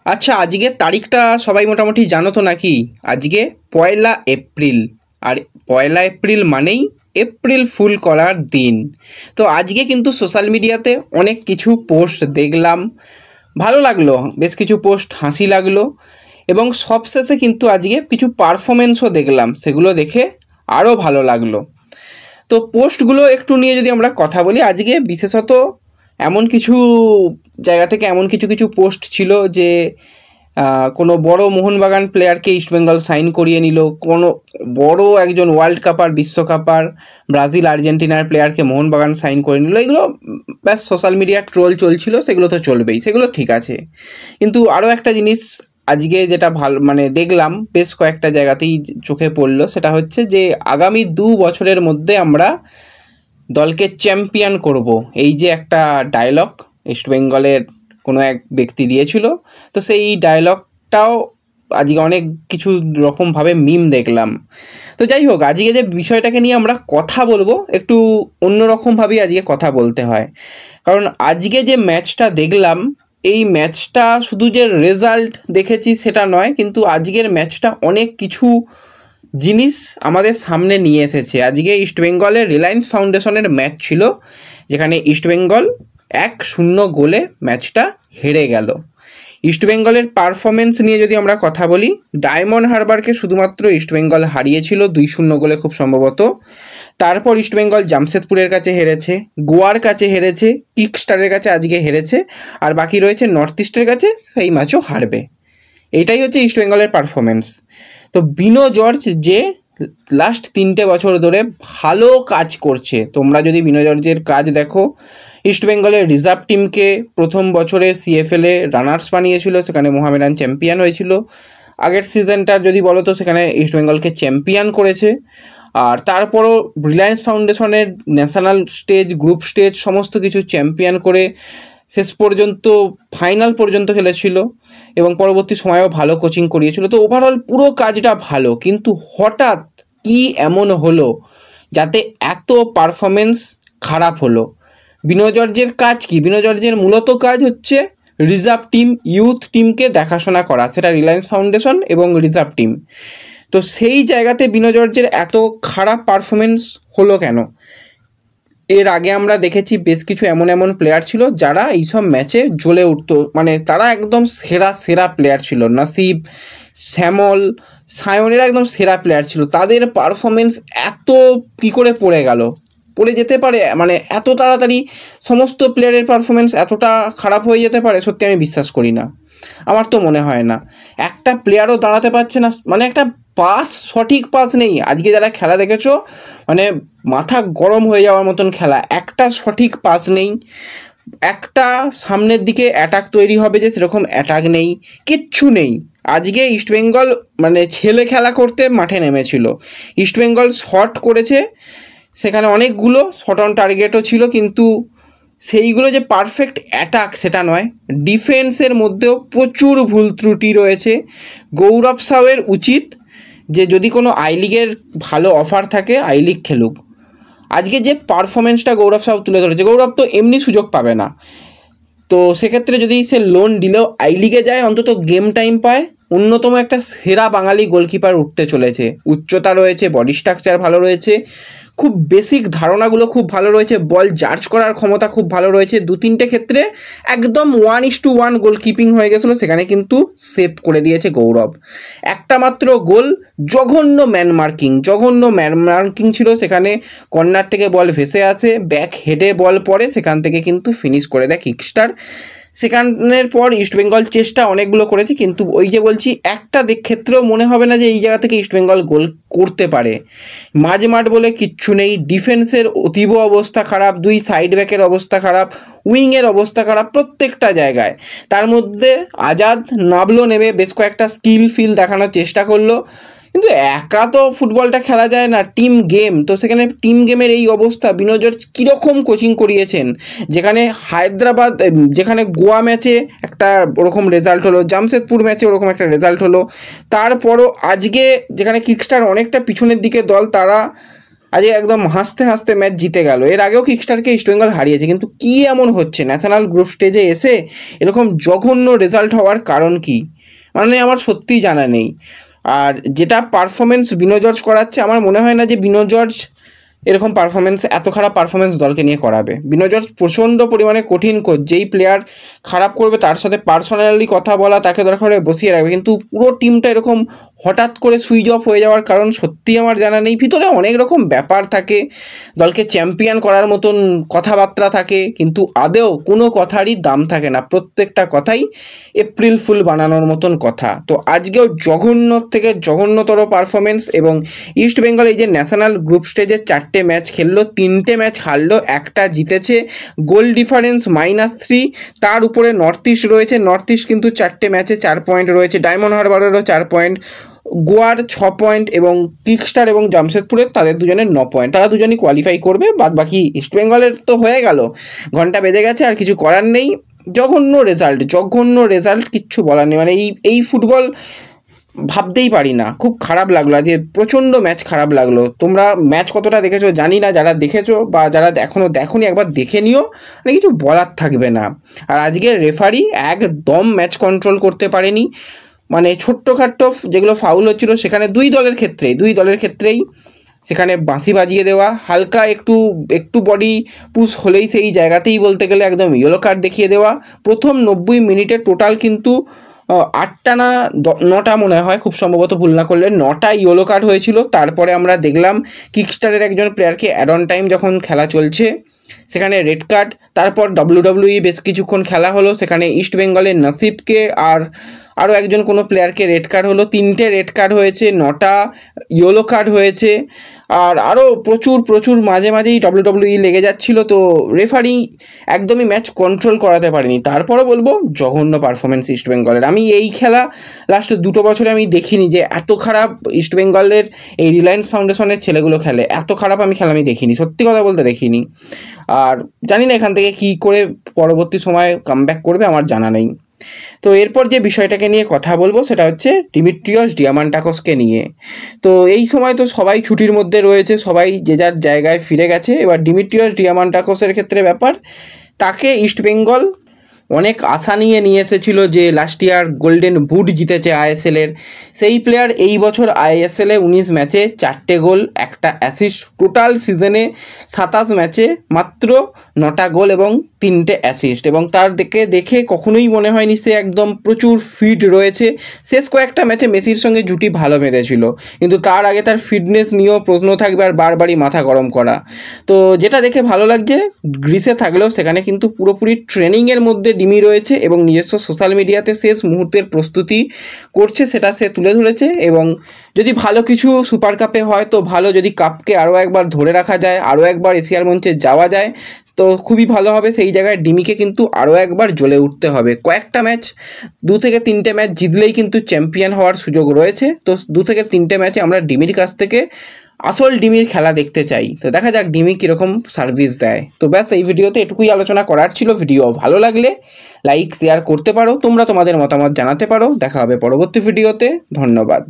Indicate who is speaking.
Speaker 1: আচ্ছা, আজকের তারিখটা সবাই মোটামুটি জানো তো নাকি? আজকে 1 এপ্রিল। আর 1 এপ্রিল মানেই এপ্রিল ফুল করার দিন। তো আজকে কিন্তু সোশ্যাল মিডিয়াতে অনেক কিছু পোস্ট দেখলাম, ভালো লাগলো, বেশ কিছু পোস্ট হাসি লাগলো, এবং সবশেষে কিন্তু আজকে কিছু পারফরমেন্সও দেখলাম, সেগুলো দেখে আরও ভালো লাগলো। তো পোস্টগুলো একটু নিয়ে যদি আমরা কথা বলি, আজকে বিশেষত এমন কিছু জায়গা থেকে এমন কিছু কিছু পোস্ট ছিল যে কোনো বড় মোহনবাগান প্লেয়ারকে ইস্টবেঙ্গল সাইন করিয়ে নিল, কোনো বড় একজন ওয়ার্ল্ড কাপার, বিশ্বকাপার, ব্রাজিল আর্জেন্টিনার প্লেয়ারকে মোহনবাগান সাইন করে নিল। এগুলো ব্যাস সোশ্যাল মিডিয়ার ট্রোল চলছিল, সেগুলো তো চলবেই, সেগুলো ঠিক আছে। কিন্তু আরও একটা জিনিস আজকে যেটা ভালো দেখলাম, বেশ কয়েকটা জায়গাতেই চোখে পড়লো, সেটা হচ্ছে যে আগামী 2 বছরের মধ্যে আমরা দলকে চ্যাম্পিয়ন করব, এই যে একটা ডায়লগ ইস্টবেঙ্গলের কোনো এক ব্যক্তি দিয়েছিল। তো সেই ডায়লগটাও আজকে অনেক কিছু রকমভাবে মিম দেখলাম। তো যাই হোক, আজকে যে বিষয়টাকে নিয়ে আমরা কথা বলবো, একটু অন্যরকমভাবেই আজকে কথা বলতে হয়। কারণ আজকে যে ম্যাচটা দেখলাম, এই ম্যাচটা শুধু যে রেজাল্ট দেখেছি সেটা নয়, কিন্তু আজকের ম্যাচটা অনেক কিছু জিনিস আমাদের সামনে নিয়ে এসেছে। আজকে ইস্টবেঙ্গলের রিলায়েন্স ফাউন্ডেশনের ম্যাচ ছিল, যেখানে ইস্টবেঙ্গল 1-0 গোলে ম্যাচটা হেরে গেল। ইস্টবেঙ্গলের পারফরমেন্স নিয়ে যদি আমরা কথা বলি, ডায়মন্ড হারবারকে শুধুমাত্র ইস্টবেঙ্গল হারিয়েছিল 2-0 গোলে খুব সম্ভবত। তারপর ইস্টবেঙ্গল জামশেদপুরের কাছে হেরেছে, গোয়ার কাছে হেরেছে, কিকস্টারের কাছে আজকে হেরেছে, আর বাকি রয়েছে নর্থ ইস্টের কাছে, সেই ম্যাচও হারবে। এইটাই হচ্ছে ইস্টবেঙ্গলের পারফরমেন্স। তো বিনো জর্জ যে লাস্ট 3 বছর ধরে ভালো কাজ করছে, তোমরা যদি বিনো জর্জের কাজ দেখো, ইস্টবেঙ্গলের রিজার্ভ টিমকে প্রথম বছরে সিএফএলে রানার্স বানিয়েছিল, সেখানে মোহামেডান চ্যাম্পিয়ন হয়েছিল। আগের সিজনটার যদি বলো তো সেখানে ইস্টবেঙ্গলকে চ্যাম্পিয়ন করেছে। আর তারপরও রিলায়েন্স ফাউন্ডেশনের ন্যাশনাল স্টেজ, গ্রুপ স্টেজ সমস্ত কিছু চ্যাম্পিয়ন করে শেষ পর্যন্ত ফাইনাল পর্যন্ত খেলেছিল, এবং পরবর্তী সময়েও ভালো কোচিং করিয়েছিল। তো ওভারঅল পুরো কাজটা ভালো, কিন্তু হঠাৎ কি এমন হলো যাতে এত পারফরমেন্স খারাপ হলো? বিনো জর্জের কাজ কি? বিনো জর্জের মূলত কাজ হচ্ছে রিজার্ভ টিম, ইউথ টিমকে দেখাশোনা করা, সেটা রিলায়েন্স ফাউন্ডেশন এবং রিজার্ভ টিম। তো সেই জায়গাতে বিনো জর্জের এত খারাপ পারফরমেন্স হলো কেন? এর আগে আমরা দেখেছি বেশ কিছু এমন এমন প্লেয়ার ছিল যারা এইসব ম্যাচে জ্বলে উঠতো, তারা একদম সেরা সেরা প্লেয়ার ছিল। নাসিব, শ্যামল, সায়নেরা একদম সেরা প্লেয়ার ছিল, তাদের পারফরমেন্স এত কী করে পড়ে গেল? পড়ে যেতে পারে এত তাড়াতাড়ি সমস্ত প্লেয়ারের পারফরমেন্স এতটা খারাপ হয়ে যেতে পারে? সত্যি আমি বিশ্বাস করি না, আমার তো মনে হয় না। একটা প্লেয়ারও দাঁড়াতে পারছে না, একটা পাস, সঠিক পাস নেই। আজকে যারা খেলা দেখেছো, মাথা গরম হয়ে যাওয়ার মতন খেলা, একটা সঠিক পাস নেই, একটা সামনের দিকে অ্যাটাক তৈরি হবে যে সেরকম অ্যাটাক নেই, কিচ্ছু নেই। আজকে ইস্টবেঙ্গল ছেলে খেলা করতে মাঠে নেমেছিল। ইস্টবেঙ্গল শট করেছে, সেখানে অনেকগুলো শট অন টার্গেটও ছিল, কিন্তু সেইগুলো যে পারফেক্ট অ্যাটাক সেটা নয়। ডিফেন্সের মধ্যেও প্রচুর ভুল ত্রুটি রয়েছে। গৌরব সাউয়ের উচিত যে যদি কোনো আই লিগের ভালো অফার থাকে, আই লিগ খেলুক। আজকে যে পারফরমেন্সটা গৌরব সাউ তুলে ধরেছে, গৌরব তো এমনি সুযোগ পাবে না, তো সেক্ষেত্রে যদি সে লোন দিলেও আই লিগে যায়, অন্তত গেম টাইম পায়। অন্যতম একটা সেরা বাঙালি গোলকিপার উঠতে চলেছে, উচ্চতা রয়েছে, বডি স্ট্রাকচার ভালো রয়েছে, খুব বেসিক ধারণাগুলো খুব ভালো রয়েছে, বল জাজ করার ক্ষমতা খুব ভালো রয়েছে। 2-3টে ক্ষেত্রে একদম 1:1 গোলকিপিং হয়ে গেছিলো, সেখানে কিন্তু সেভ করে দিয়েছে গৌরব। একটা মাত্র গোল, জঘন্য ম্যান মার্কিং ছিল, সেখানে কর্নার থেকে বল ভেসে আসে, ব্যাক হেডে বল পড়ে, সেখান থেকে কিন্তু ফিনিশ করে দেয় কিকস্টার। সেখানের পর ইস্টবেঙ্গল চেষ্টা অনেকগুলো করেছে, কিন্তু ওই যে বলছি, একটা ক্ষেত্রেও মনে হবে না যে এই জায়গা থেকে ইস্টবেঙ্গল গোল করতে পারে। মাঝমাঠ বলে কিচ্ছু নেই, ডিফেন্সের অতীব অবস্থা খারাপ, 2 সাইড ব্যাকের অবস্থা খারাপ, উইংয়ের অবস্থা খারাপ, প্রত্যেকটা জায়গায়। তার মধ্যে আজাদ নাবলো, নেমে বেশ কয়েকটা ফিল দেখানোর চেষ্টা করলো, কিন্তু একা তো ফুটবলটা খেলা যায় না, টিম গেম। তো সেখানে টিম গেমের এই অবস্থা। বিনো জর্জ কীরকম কোচিং করিয়েছেন, যেখানে যেখানে গোয়া ম্যাচে একটা ওরকম রেজাল্ট হলো, জামশেদপুর ম্যাচে ওরকম একটা রেজাল্ট হলো, তারপরও আজকে যেখানে কিকস্টার অনেকটা পিছনের দিকে দল, তারা আজকে একদম হাসতে হাসতে ম্যাচ জিতে গেল। এর আগেও কিকস্টারকে ইস্টবেঙ্গল হারিয়েছে, কিন্তু কি এমন হচ্ছে ন্যাশনাল গ্রুপ স্টেজে এসে এরকম জঘন্য রেজাল্ট হওয়ার কারণ কি, মানে আমার সত্যিই জানা নেই। আর যেটা পারফরমেন্স বিনো জর্জ করাচ্ছে, আমার মনে হয় না যে বিনো জর্জ এরকম পারফরমেন্স, এত খারাপ পারফরমেন্স দলকে নিয়ে করাবে। বিনো জর্জ প্রচণ্ড পরিমাণে কঠিন কোচ, যেই প্লেয়ার খারাপ করবে তার সাথে পার্সোনালি কথা বলা, তাকে দরকার হলে বসিয়ে রাখবে, কিন্তু পুরো টিমটা এরকম হঠাৎ করে সুইচ অফ হয়ে যাওয়ার কারণ সত্যিই আমার জানা নেই। ভিতরে অনেক রকম ব্যাপার থাকে, দলকে চ্যাম্পিয়ন করার মতন কথাবার্তা থাকে, কিন্তু আদেও কোনো কথারই দাম থাকে না, প্রত্যেকটা কথাই এপ্রিল ফুল বানানোর মতন কথা। তো আজকেও জঘন্য থেকে জঘন্যতর পারফরমেন্স, এবং ইস্ট বেঙ্গল এই যে ন্যাশনাল গ্রুপ স্টেজে 4টে ম্যাচ খেললো, 3টে ম্যাচ হারলো, একটা জিতেছে, গোল ডিফারেন্স -3, তার উপরে নর্থ ইস্ট রয়েছে। নর্থ ইস্ট কিন্তু 4টে ম্যাচে 4 পয়েন্ট রয়েছে, ডায়মন্ড হারবারেরও 4 পয়েন্ট, গোয়ার 6 পয়েন্ট, এবং কিকস্টার এবং জামশেদপুরের তাদের দুজনের 9 পয়েন্ট। তারা দুজনই কোয়ালিফাই করবে, বাদ বাকি ইস্টবেঙ্গলের তো হয়ে গেল, ঘন্টা বেজে গেছে, আর কিছু করার নেই। জঘন্য রেজাল্ট, কিচ্ছু বলার নেই। মানে এই ফুটবল ভাবতেই পারি না, খুব খারাপ লাগলো, যে প্রচণ্ড ম্যাচ খারাপ লাগলো। তোমরা ম্যাচ কতটা দেখেছো জানি না, যারা দেখেছো বা যারা এখনও দেখোনি একবার দেখে নিও, মানে কিছু বলার থাকবে না। আর আজকে রেফারি একদম ম্যাচ কন্ট্রোল করতে পারেনি, মানে ছোট্টখাট্টো যেগুলো ফাউল হচ্ছিল সেখানে দুই দলের ক্ষেত্রেই সেখানে বাঁশি বাজিয়ে দেওয়া, হালকা একটু বডি পুশ হলেই সেই জায়গাতেই বলতে গেলে একদম ইয়েলো কার্ড দেখিয়ে দেওয়া। প্রথম 90 মিনিটে টোটাল কিন্তু 8টা না 9টা মনে হয়, খুব সম্ভবত ভুল না করলে 9টা ইয়েলো কার্ড হয়েছিল। তারপরে আমরা দেখলাম কিকস্টারের একজন প্লেয়ারকে অ্যাড অন টাইম যখন খেলা চলছে সেখানে রেড কার্ড। তারপর WWE বেশ কিছুক্ষণ খেলা হলো, সেখানে ইস্ট বেঙ্গলের নাসিবকে আর আরও একজন কোনো প্লেয়ারকে রেড কার্ড হলো, 3টে রেড কার্ড হয়েছে, 9টা ইয়েলো কার্ড হয়েছে, আর আরও প্রচুর মাঝেই WWE লেগে যাচ্ছিল। তো রেফারি একদমই ম্যাচ কন্ট্রোল করাতে পারেনি। তারপরও বলবো জঘন্য পারফরমেন্স ইস্টবেঙ্গলের। আমি এই খেলা লাস্ট 2 বছরে আমি দেখিনি যে এত খারাপ ইস্টবেঙ্গলের এই রিলায়েন্স ফাউন্ডেশনের ছেলেগুলো খেলে, এত খারাপ আমি খেলা আমি দেখিনি, সত্যি কথা বলতে দেখিনি। আর জানি না এখান থেকে কি করে পরবর্তী সময় কামব্যাক করবে, আমার জানা নেই। তো এরপর যে বিষয়টাকে নিয়ে কথা বলবো সেটা হচ্ছে ডিমিট্রিয়স ডিয়ামান্টাকসকে নিয়ে। তো এই সময় তো সবাই ছুটির মধ্যে রয়েছে, সবাই যে যার জায়গায় ফিরে গেছে। এবার ডিমিট্রিয়স ডিয়ামান্টাকসের ক্ষেত্রে ব্যাপার, তাকে ইস্টবেঙ্গল অনেক আশা নিয়ে এসেছিল, যে লাস্ট ইয়ার গোল্ডেন বুট জিতেছে আইএসএলের সেই প্লেয়ার। এই বছর আইএসএলে 19 ম্যাচে 4টে গোল, 1টা অ্যাসিস্ট, টোটাল সিজনে 27 ম্যাচে মাত্র 9টা গোল এবং 3টে অ্যাসিস্ট। এবং তার দেখে কখনোই মনে হয়নি সে একদম প্রচুর ফিট রয়েছে। শেষ কয়েকটা ম্যাচে মেসির সঙ্গে জুটি ভালো বেঁধেছিল, কিন্তু তার আগে তার ফিটনেস নিয়েও প্রশ্ন থাকবে, আর বারবারই মাথা গরম করা। তো যেটা দেখে ভালো লাগছে, গ্রিসে থাকলেও সেখানে কিন্তু পুরোপুরি ট্রেনিংয়ের মধ্যে ডিমি রয়েছে, এবং নিজস্ব সোশ্যাল মিডিয়াতে শেষ মুহূর্তের প্রস্তুতি করছে, সেটা সে তুলে ধরেছে। এবং যদি ভালো কিছু সুপার কাপে হয় তো ভালো, যদি কাপকে আরও একবার ধরে রাখা যায়, আরও একবার এশিয়ার মঞ্চে যাওয়া যায় তো খুবই ভালো হবে। সেই জায়গায় ডিমিকে কিন্তু আরও একবার জ্বলে উঠতে হবে। কয়েকটা ম্যাচ 2 থেকে 3টে ম্যাচ জিতলেই কিন্তু চ্যাম্পিয়ন হওয়ার সুযোগ রয়েছে। তো 2 থেকে 3টে ম্যাচে আমরা ডিমির কাছ থেকে আসল ডিমির খেলা দেখতে চাই। তো দেখা যাক ডিমি কীরকম সার্ভিস দেয়। তো ব্যাস এই ভিডিওতে এটুকুই আলোচনা করার ছিল। ভিডিও ভালো লাগলে লাইক শেয়ার করতে পারো, তোমরা তোমাদের মতামত জানাতে পারো। দেখা হবে পরবর্তী ভিডিওতে, ধন্যবাদ।